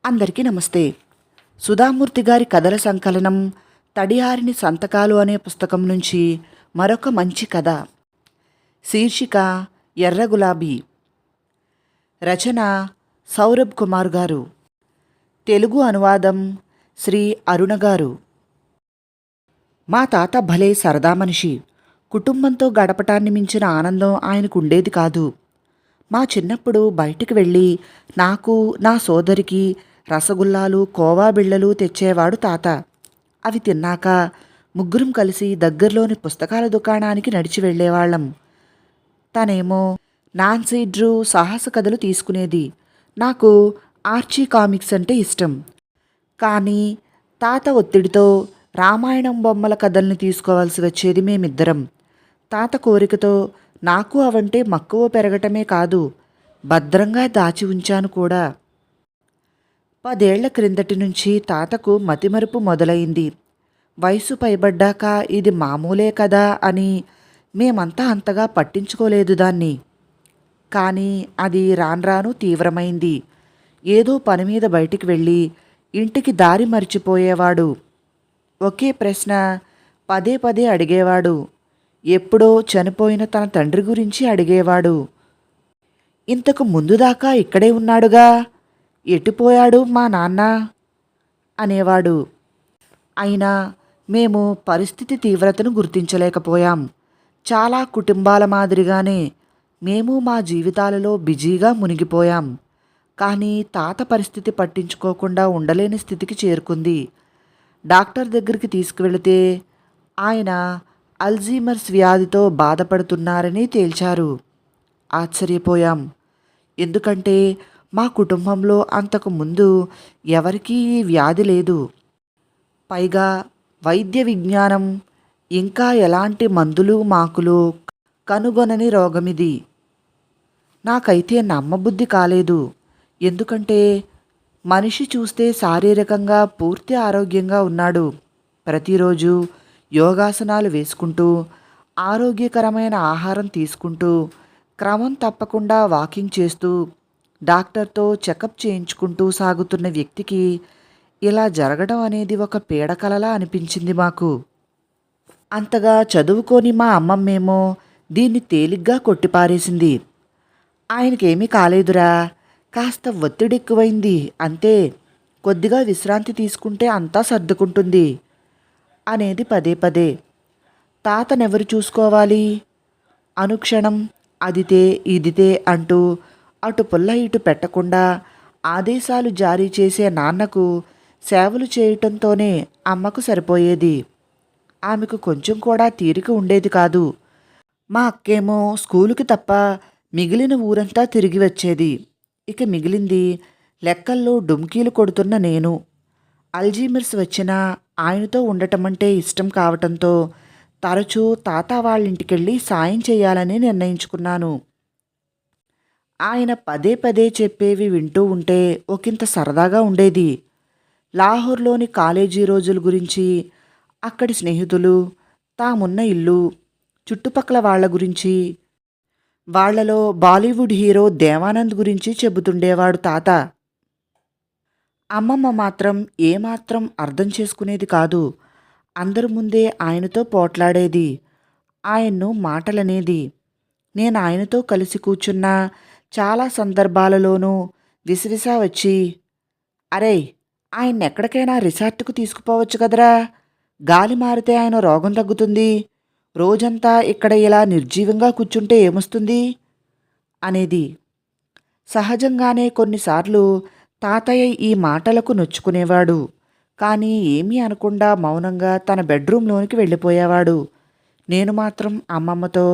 అందరికీ నమస్తే. సుధామూర్తి గారి కథల సంకలనం 'తడియారిని సంతకాలు' అనే పుస్తకం నుంచి మరొక మంచి కథ. శీర్షిక ఎర్ర గులాబీ. రచన సౌరభ్ కుమార్ గారు. తెలుగు అనువాదం శ్రీ అరుణ గారు. మా తాత భలే సరదా మనిషి. కుటుంబంతో గడపటాన్ని మించిన ఆనందం ఆయనకు ఉండేది కాదు. మా చిన్నప్పుడు బయటికి వెళ్ళి నాకు, నా సోదరికి రసగుల్లాలు, కోవా బిళ్ళలు తెచ్చేవాడు తాత. అవి తిన్నాక ముగ్గురం కలిసి దగ్గరలోని పుస్తకాల దుకాణానికి నడిచి వెళ్ళేవాళ్ళం. తనేమో నాన్సీ డ్రూ సాహస కథలు తీసుకునేది. నాకు ఆర్చీ కామిక్స్ అంటే ఇష్టం. కానీ తాత ఒత్తిడితో రామాయణం బొమ్మల కథల్ని తీసుకోవాల్సి వచ్చేది మేమిద్దరం. తాత కోరికతో నాకు అవంటే మక్కువ పెరగటమే కాదు, భద్రంగా దాచి ఉంచాను కూడా. 10 ఏళ్ల క్రిందటి నుంచి తాతకు మతిమరుపు మొదలైంది. వయసు పైబడ్డాక ఇది మామూలే కదా అని మేమంతా అంతగా పట్టించుకోలేదు దాన్ని. కానీ అది రాన్రాను తీవ్రమైంది. ఏదో పనిమీద బయటికి వెళ్ళి ఇంటికి దారి మరిచిపోయేవాడు. ఒకే ప్రశ్న పదే పదే అడిగేవాడు. ఎప్పుడో చనిపోయిన తన తండ్రి గురించి అడిగేవాడు. ఇంతకు ముందుదాకా ఇక్కడే ఉన్నాడుగా, ఎటుపోయాడు మా నాన్న అనేవాడు. అయినా మేము పరిస్థితి తీవ్రతను గుర్తించలేకపోయాం. చాలా కుటుంబాల మాదిరిగానే మేము మా జీవితాలలో బిజీగా మునిగిపోయాం. కానీ తాత పరిస్థితి పట్టించుకోకుండా ఉండలేని స్థితికి చేరుకుంది. డాక్టర్ దగ్గరికి తీసుకువెళితే ఆయన అల్జీమర్స్ వ్యాధితో బాధపడుతున్నారని తేల్చారు. ఆశ్చర్యపోయాం. ఎందుకంటే మా కుటుంబంలో అంతకు ముందు ఎవరికీ ఈ వ్యాధి లేదు. పైగా వైద్య విజ్ఞానం ఇంకా ఎలాంటి మందులు మాకులు కనుగొనని రోగమిది. నాకైతే నమ్మబుద్ధి కాలేదు. ఎందుకంటే మనిషి చూస్తే శారీరకంగా పూర్తి ఆరోగ్యంగా ఉన్నాడు. ప్రతిరోజు యోగాసనాలు వేసుకుంటూ, ఆరోగ్యకరమైన ఆహారం తీసుకుంటూ, క్రమం తప్పకుండా వాకింగ్ చేస్తూ, డాక్టర్తో చెకప్ చేయించుకుంటూ సాగుతున్న వ్యక్తికి ఇలా జరగడం అనేది ఒక పీడకలలా అనిపించింది మాకు. అంతగా చదువుకొని మా అమ్మమ్మేమో దీన్ని తేలిగ్గా కొట్టిపారేసింది. ఆయనకేమీ కాలేదురా, కాస్త ఒత్తిడెక్కువైంది అంతే, కొద్దిగా విశ్రాంతి తీసుకుంటే అంతా సర్దుకుంటుంది అనేది పదే పదే. తాతనెవరు చూసుకోవాలి? అనుక్షణం అదితే ఇదితే అంటూ అటు పుల్ల ఇటు పెట్టకుండా ఆదేశాలు జారీ చేసే నాన్నకు సేవలు చేయటంతోనే అమ్మకు సరిపోయేది. ఆమెకు కొంచెం కూడా తీరిక ఉండేది కాదు. మా అక్కేమో స్కూలుకి తప్ప మిగిలిన ఊరంతా తిరిగి వచ్చేది. ఇక మిగిలింది లెక్కల్లో డుమ్కీలు కొడుతున్న నేను. అల్జీమర్స్ వచ్చినా ఆయనతో ఉండటమంటే ఇష్టం కావటంతో తరచూ తాత వాళ్ళింటికెళ్ళి సాయం చేయాలని నిర్ణయించుకున్నాను. ఆయన పదే పదే చెప్పేవి వింటూ ఉంటే ఒకంత సరదాగా ఉండేది. లాహోర్లోని కాలేజీ రోజుల గురించి, అక్కడి స్నేహితులు, తామున్న ఇల్లు, చుట్టుపక్కల వాళ్ల గురించి, వాళ్లలో బాలీవుడ్ హీరో దేవానంద్ గురించి చెబుతుండేవాడు తాత. అమ్మమ్మ మాత్రం ఏమాత్రం అర్థం చేసుకునేది కాదు. అందరి ముందే ఆయనతో పోట్లాడేది, ఆయన్ను మాటలనేది. నేను ఆయనతో కలిసి కూర్చున్న చాలా సందర్భాలలోనూ విసవిసా వచ్చి, అరే, ఆయన్నెక్కడికైనా రిసార్ట్కు తీసుకుపోవచ్చు కదరా, గాలి మారితే ఆయన రోగం తగ్గుతుంది, రోజంతా ఇక్కడ ఇలా నిర్జీవంగా కూర్చుంటే ఏమొస్తుంది అనేది. సహజంగానే కొన్నిసార్లు తాతయ్య ఈ మాటలకు నొచ్చుకునేవాడు. కానీ ఏమీ అనకుండా మౌనంగా తన బెడ్రూంలోనికి వెళ్ళిపోయేవాడు. నేను మాత్రం అమ్మమ్మతో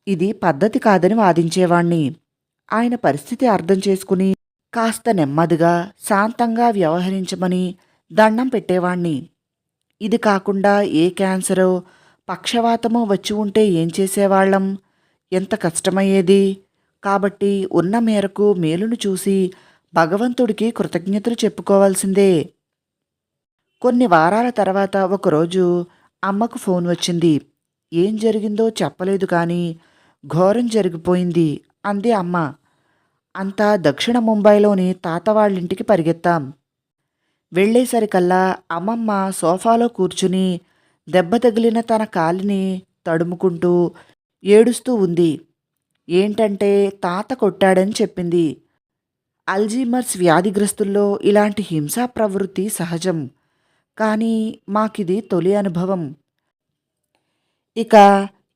ఇది పద్ధతి కాదని వాదించేవాణ్ణి. ఆయన పరిస్థితి అర్థం చేసుకుని కాస్త నెమ్మదిగా శాంతంగా వ్యవహరించమని దండం పెట్టేవాణ్ణి. ఇది కాకుండా ఏ క్యాన్సరో పక్షవాతమో వచ్చి ఉంటే ఏం చేసేవాళ్ళం, ఎంత కష్టమయ్యేది. కాబట్టి ఉన్న మేరకు మేలును చూసి భగవంతుడికి కృతజ్ఞతలు చెప్పుకోవాల్సిందే. కొన్ని వారాల తర్వాత ఒకరోజు అమ్మకు ఫోన్ వచ్చింది. ఏం జరిగిందో చెప్పలేదు కానీ ఘోరం జరిగిపోయింది అంది అమ్మ. అంతా దక్షిణ ముంబైలోని తాత వాళ్ళింటికి పరిగెత్తాం. వెళ్ళేసరికల్లా అమ్మమ్మ సోఫాలో కూర్చుని దెబ్బ తగిలిన తన కాలిని తడుముకుంటూ ఏడుస్తూ ఉంది. ఏంటంటే తాత కొట్టాడని చెప్పింది. అల్జీమర్స్ వ్యాధిగ్రస్తుల్లో ఇలాంటి హింసా ప్రవృత్తి సహజం. కానీ మాకిది తొలి అనుభవం. ఇక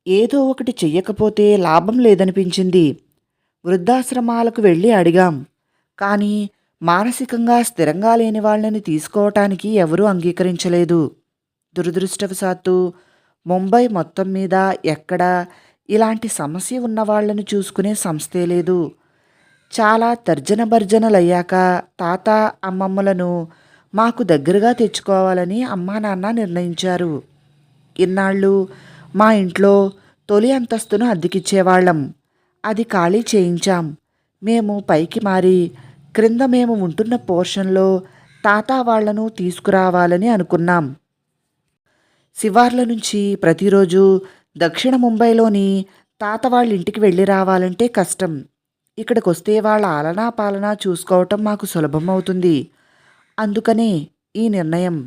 ఏదో ఒకటి చెయ్యకపోతే లాభం లేదనిపించింది. వృద్ధాశ్రమాలకు వెళ్ళి అడిగాం. కానీ మానసికంగా స్థిరంగా లేని వాళ్ళని తీసుకోవటానికి ఎవరూ అంగీకరించలేదు. దురదృష్టవశాత్తు ముంబై మొత్తం మీద ఎక్కడా ఇలాంటి సమస్య ఉన్న వాళ్ళని చూసుకునే సంస్థే లేదు. చాలా తర్జనభర్జనలయ్యాక తాత, అమ్మమ్మలను మాకు దగ్గరగా తెచ్చుకోవాలని అమ్మా నాన్న నిర్ణయించారు. ఇన్నాళ్ళు మా ఇంట్లో తొలి అంతస్తును అద్దెకిచ్చేవాళ్ళం. అది ఖాళీ చేయించాం. మేము పైకి మారి క్రింద మేము ఉంటున్న పోర్షన్లో తాత వాళ్లను తీసుకురావాలని అనుకున్నాం. శివార్ల నుంచి ప్రతిరోజు దక్షిణ ముంబైలోని తాత వాళ్ళ ఇంటికి వెళ్ళి రావాలంటే కష్టం. ఇక్కడికొస్తే వాళ్ళ ఆలనా పాలనా చూసుకోవటం మాకు సులభమవుతుంది. అందుకనే ఈ నిర్ణయం.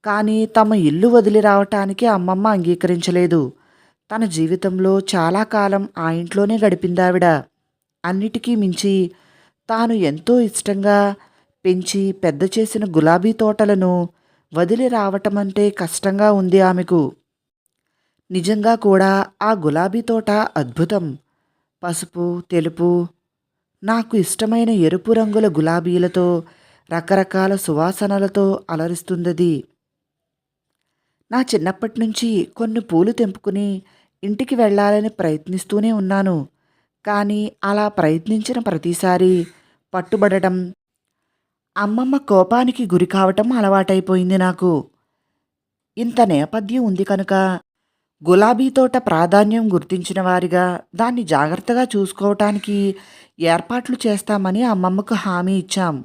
కానీ తమ ఇల్లు వదిలి రావటానికి అమ్మమ్మ అంగీకరించలేదు. తన జీవితంలో చాలా కాలం ఆ ఇంట్లోనే గడిపిందావిడ. అన్నిటికీ మించి తాను ఎంతో ఇష్టంగా పెంచి పెద్ద చేసిన గులాబీ తోటలను వదిలి రావటమంటే కష్టంగా ఉంది ఆమెకు. నిజంగా కూడా ఆ గులాబీ తోట అద్భుతం. పసుపు, తెలుపు, నాకు ఇష్టమైన ఎరుపు రంగుల గులాబీలతో రకరకాల సువాసనలతో అలరిస్తుందది. నా చిన్నప్పటి నుంచి కొన్ని పూలు తెంపుకుని ఇంటికి వెళ్ళాలని ప్రయత్నిస్తూనే ఉన్నాను. కానీ అలా ప్రయత్నించిన ప్రతిసారి పట్టుబడటం, అమ్మమ్మ కోపానికి గురి కావటం అలవాటైపోయింది నాకు. ఇంత నేపథ్యం ఉంది కనుక గులాబీ తోట ప్రాధాన్యం గుర్తించిన వారిగా దాన్ని జాగ్రత్తగా చూసుకోవటానికి ఏర్పాట్లు చేస్తామని అమ్మమ్మకు హామీ ఇచ్చాం.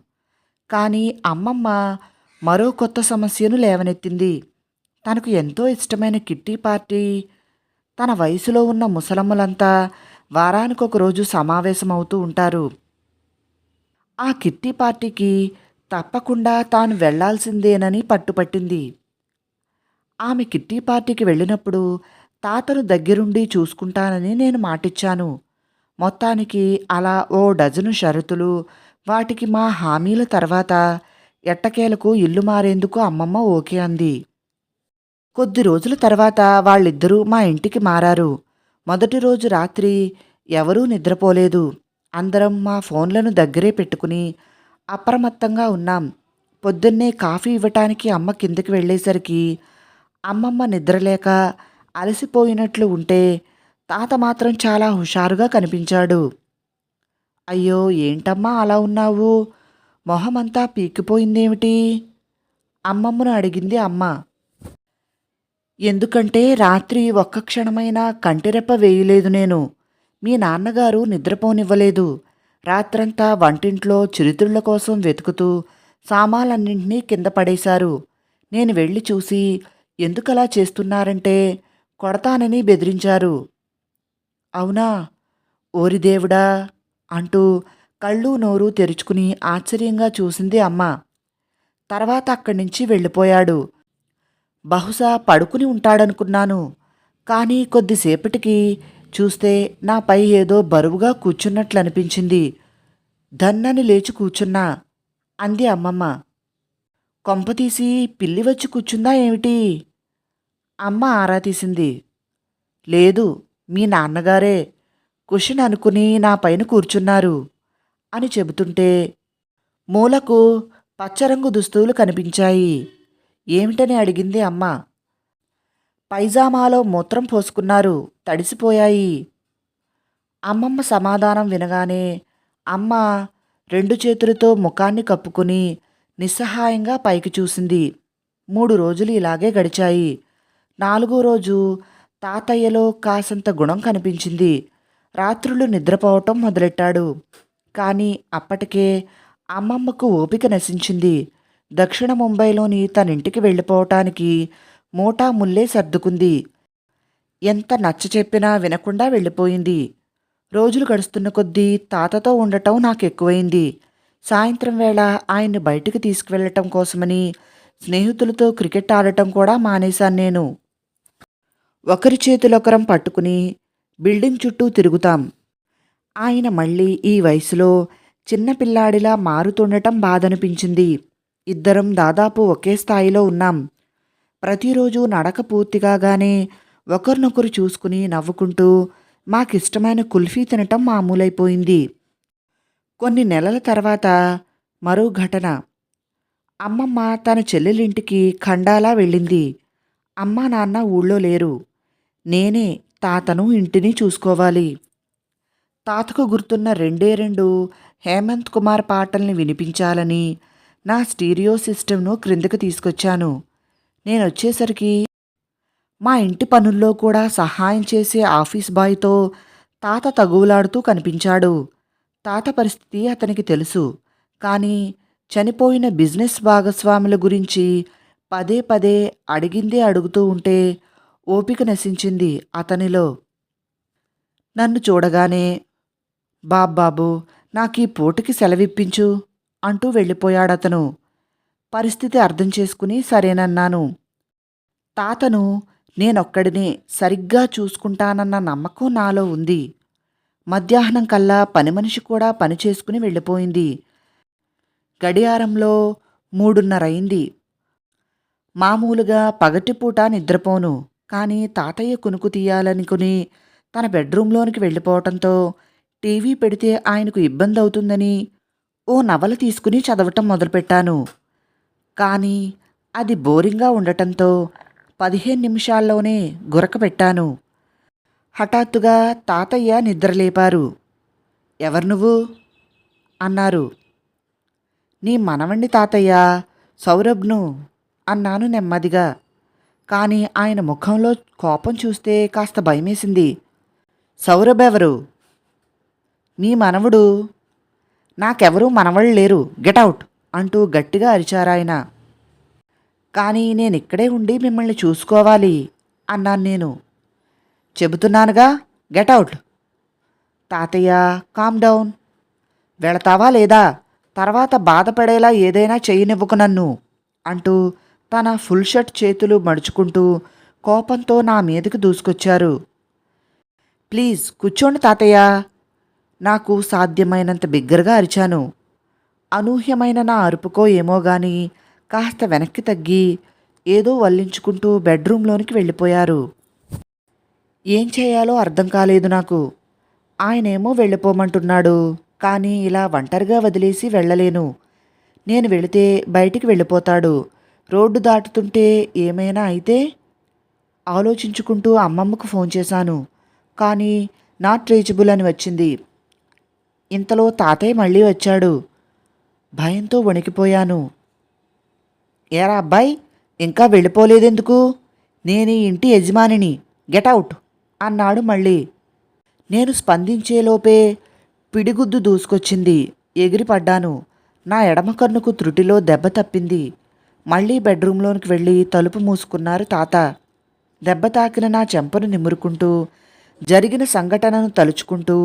కానీ అమ్మమ్మ మరో కొత్త సమస్యను లేవనెత్తింది. తనకు ఎంతో ఇష్టమైన కిట్టి పార్టీ. తన వయసులో ఉన్న ముసలమ్మలంతా వారానికొక రోజు సమావేశమవుతూ ఉంటారు. ఆ కిట్టి పార్టీకి తప్పకుండా తాను వెళ్లాల్సిందేనని పట్టుపట్టింది. ఆమె కిట్టి పార్టీకి వెళ్ళినప్పుడు తాతను దగ్గరుండి చూసుకుంటానని నేను మాటిచ్చాను. మొత్తానికి అలా ఓ డజను షరతులు, వాటికి మా హామీల తర్వాత ఎట్టకేలకు ఇల్లు మారేందుకు అమ్మమ్మ ఓకే అంది. కొద్ది రోజుల తర్వాత వాళ్ళిద్దరూ మా ఇంటికి మారారు. మొదటి రోజు రాత్రి ఎవరూ నిద్రపోలేదు. అందరం మా ఫోన్లను దగ్గరే పెట్టుకుని అప్రమత్తంగా ఉన్నాం. పొద్దున్నే కాఫీ ఇవ్వటానికి అమ్మ కిందకి వెళ్ళేసరికి అమ్మమ్మ నిద్రలేక అలసిపోయినట్లు ఉంటే తాత మాత్రం చాలా హుషారుగా కనిపించాడు. అయ్యో ఏంటమ్మా అలా ఉన్నావు? మొహమంతా పీకిపోయిందేమిటి? అమ్మమ్మను అడిగింది అమ్మ. ఎందుకంటే రాత్రి ఒక్క క్షణమైనా కంటిరెప్ప వేయలేదు నేను. మీ నాన్నగారు నిద్రపోనివ్వలేదు. రాత్రంతా వంటింట్లో చిరుతిళ్ళ కోసం వెతుకుతూ సామాన్లన్నింటినీ కింద పడేశారు. నేను వెళ్ళి చూసి ఎందుకలా చేస్తున్నారంటే కొడతానని బెదిరించారు. అవునా? ఓరి దేవుడా అంటూ కళ్ళు నోరు తెరుచుకుని ఆశ్చర్యంగా చూసింది అమ్మ. తర్వాత అక్కడి నుంచి వెళ్ళిపోయాడు. బహుశా పడుకుని ఉంటాడనుకున్నాను. కానీ కొద్దిసేపటికి చూస్తే నాపై ఏదో బరువుగా కూర్చున్నట్లు అనిపించింది. దన్నని లేచి కూర్చున్నా అంది అమ్మమ్మ. కొంపతీసి పిల్లి వచ్చి కూర్చుందా ఏమిటి? అమ్మ ఆరా తీసింది. లేదు, మీ నాన్నగారే కుషన్ అనుకుని నా పైన కూర్చున్నారు అని చెబుతుంటే మూలకు పచ్చరంగు దుస్తువులు కనిపించాయి. ఏమిటని అడిగింది అమ్మ. పైజామాలో మూత్రం పోసుకున్నారు, తడిసిపోయాయి. అమ్మమ్మ సమాధానం వినగానే అమ్మ రెండు చేతులతో ముఖాన్ని కప్పుకుని నిస్సహాయంగా పైకి చూసింది. 3 రోజులు ఇలాగే గడిచాయి. 4వ రోజు తాతయ్యలో కాసంత గుణం కనిపించింది. రాత్రులు నిద్రపోవటం మొదలెట్టాడు. కానీ అప్పటికే అమ్మమ్మకు ఓపిక నశించింది. దక్షిణ ముంబైలోని తనింటికి వెళ్ళిపోవటానికి మూటా ముల్లే సర్దుకుంది. ఎంత నచ్చ చెప్పినా వినకుండా వెళ్ళిపోయింది. రోజులు గడుస్తున్న కొద్దీ తాతతో ఉండటం నాకెక్కువైంది. సాయంత్రం వేళ ఆయన్ని బయటికి తీసుకువెళ్ళటం కోసమని స్నేహితులతో క్రికెట్ ఆడటం కూడా మానేశాను నేను. ఒకరి చేతులొకరం పట్టుకుని బిల్డింగ్ చుట్టూ తిరుగుతాం. ఆయన మళ్ళీ ఈ వయసులో చిన్నపిల్లాడిలా మారుతుండటం బాధనిపించింది. ఇద్దరం దాదాపు ఒకే స్థాయిలో ఉన్నాం. ప్రతిరోజు నడక పూర్తిగానే ఒకరినొకరు చూసుకుని నవ్వుకుంటూ మాకిష్టమైన కుల్ఫీ తినటం మామూలైపోయింది. కొన్ని నెలల తర్వాత మరో ఘటన. అమ్మమ్మ తన చెల్లెలింటికి ఖండాలా వెళ్ళింది. అమ్మా నాన్న ఊళ్ళో లేరు. నేనే తాతను ఇంటిని చూసుకోవాలి. తాతకు గుర్తున్న రెండే రెండు హేమంత్ కుమార్ పాటల్ని వినిపించాలని నా స్టీరియో సిస్టమ్ను క్రిందకు తీసుకొచ్చాను. నేనొచ్చేసరికి మా ఇంటి పనుల్లో కూడా సహాయం చేసే ఆఫీస్ బాయ్తో తాత తగువులాడుతూ కనిపించాడు. తాత పరిస్థితి అతనికి తెలుసు. కానీ చనిపోయిన బిజినెస్ భాగస్వాముల గురించి పదే పదే అడిగిందే అడుగుతూ ఉంటే ఓపిక నశించింది అతనిలో. నన్ను చూడగానే బాబ్బాబు నాకీ పూటకి సెలవిప్పించు అంటూ వెళ్ళిపోయాడతను. పరిస్థితి అర్థం చేసుకుని సరేనన్నాను. తాతను నేనొక్కడినే సరిగ్గా చూసుకుంటానన్న నమ్మకం నాలో ఉంది. మధ్యాహ్నం కల్లా పనిమనిషి కూడా పని చేసుకుని వెళ్ళిపోయింది. గడియారంలో 3:30 అయింది. మామూలుగా పగటిపూట నిద్రపోను. కానీ తాతయ్య కునుకు తీయాలనుకుని తన బెడ్రూంలోనికి వెళ్ళిపోవటంతో టీవీ పెడితే ఆయనకు ఇబ్బందవుతుందని ఓ నవల తీసుకుని చదవటం మొదలుపెట్టాను. కానీ అది బోరింగ్గా ఉండటంతో 15 నిమిషాల్లోనే గురక పెట్టాను. హఠాత్తుగా తాతయ్య నిద్రలేపారు. ఎవరు నువ్వు అన్నారు. నీ మనవణ్ణి తాతయ్య, సౌరభ్ను అన్నాను నెమ్మదిగా. కానీ ఆయన ముఖంలో కోపం చూస్తే కాస్త భయమేసింది. సౌరభ్ ఎవరు? మీ మనవడు. నాకెవరూ మనవళ్ళు లేరు, గెటౌట్ అంటూ గట్టిగా అరిచారాయన. కానీ నేనిక్కడే ఉండి మిమ్మల్ని చూసుకోవాలి అన్నాను నేను. చెబుతున్నానుగా, గెటౌట్. తాతయ్య కామ్ డౌన్. వెళతావా లేదా? తర్వాత బాధపడేలా ఏదైనా చెయ్యనివ్వకు నన్ను అంటూ తన ఫుల్ షర్ట్ చేతులు మడుచుకుంటూ కోపంతో నా మీదకి దూసుకొచ్చారు. ప్లీజ్ కూర్చోండి తాతయ్య. నాకు సాధ్యమైనంత బిగ్గరగా అరిచాను. అనూహ్యమైన నా అరుపుకో ఏమో గాని కాస్త వెనక్కి తగ్గి ఏదో వల్లించుకుంటూ బెడ్రూంలోనికి వెళ్ళిపోయారు. ఏం చేయాలో అర్థం కాలేదు నాకు. ఆయనేమో వెళ్ళిపోమంటున్నాడు. కానీ ఇలా ఒంటరిగా వదిలేసి వెళ్ళలేను. నేను వెళితే బయటికి వెళ్ళిపోతాడు. రోడ్డు దాటుతుంటే ఏమైనా అయితే? ఆలోచించుకుంటూ అమ్మమ్మకు ఫోన్ చేశాను. కానీ నాట్ రీచబుల్ అని వచ్చింది. ఇంతలో తాతయ్య మళ్ళీ వచ్చాడు. భయంతో వణికిపోయాను. ఏరా అబ్బాయి, ఇంకా వెళ్ళిపోలేదెందుకు? నేను ఈ ఇంటి యజమానిని, గెటౌట్ అన్నాడు మళ్ళీ. నేను స్పందించేలోపే పిడిగుద్దు దూసుకొచ్చింది. ఎగిరిపడ్డాను. నా ఎడమ కన్నుకు త్రుటిలో దెబ్బ తప్పింది. మళ్ళీ బెడ్రూంలోనికి వెళ్ళి తలుపు మూసుకున్నారు తాత. దెబ్బ తాకిన నా చెంపను నిమురుకుంటూ జరిగిన సంఘటనను తలుచుకుంటూ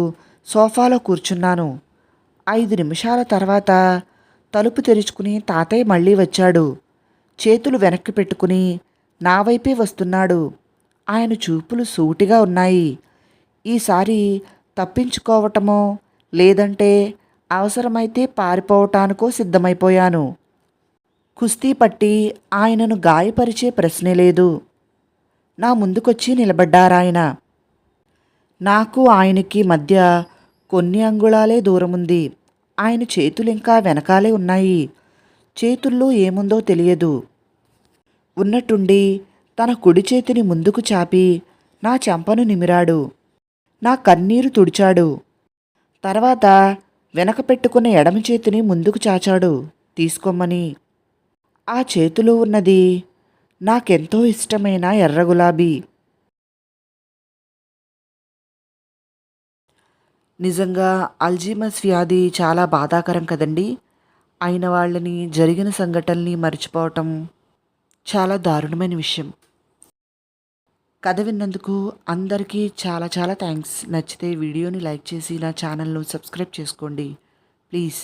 సోఫాలో కూర్చున్నాను. 5 నిమిషాల తర్వాత తలుపు తెరుచుకుని తాతయ్య మళ్ళీ వచ్చాడు. చేతులు వెనక్కి పెట్టుకుని నా వైపే వస్తున్నాడు. ఆయన చూపులు సూటిగా ఉన్నాయి. ఈసారి తప్పించుకోవటమో లేదంటే అవసరమైతే పారిపోవటానికో సిద్ధమైపోయాను. కుస్తీ పట్టి ఆయనను గాయపరిచే ప్రశ్నే లేదు. నా ముందుకొచ్చి నిలబడ్డారాయన. నాకు ఆయనకి మధ్య కొన్ని అంగుళాలే దూరముంది. ఆయన చేతులింకా వెనకాలే ఉన్నాయి. చేతుల్లో ఏముందో తెలియదు. ఉన్నట్టుండి తన కుడి చేతిని ముందుకు చాపి నా చెంపను నిమిరాడు. నా కన్నీరు తుడిచాడు. తర్వాత వెనక పెట్టుకున్న ఎడమ చేతిని ముందుకు చాచాడు తీసుకోమని. ఆ చేతిలో ఉన్నది నాకెంతో ఇష్టమైన ఎర్ర గులాబీ. నిజంగా అల్జీమర్స్ వ్యాధి చాలా బాధాకరం కదండి. అయిన వాళ్ళని, జరిగిన సంఘటనల్ని మర్చిపోవటం చాలా దారుణమైన విషయం. కథ విన్నందుకు అందరికీ చాలా చాలా థ్యాంక్స్. నచ్చితే వీడియోని లైక్ చేసి నా ఛానల్ను సబ్స్క్రైబ్ చేసుకోండి ప్లీజ్.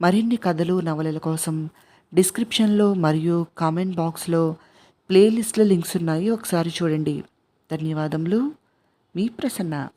మరిన్ని కథలు, నవలల కోసం డిస్క్రిప్షన్లో మరియు కామెంట్ బాక్స్లో ప్లేలిస్ట్ల లింక్స్ ఉన్నాయి, ఒకసారి చూడండి. ధన్యవాదములు. మీ ప్రసన్న.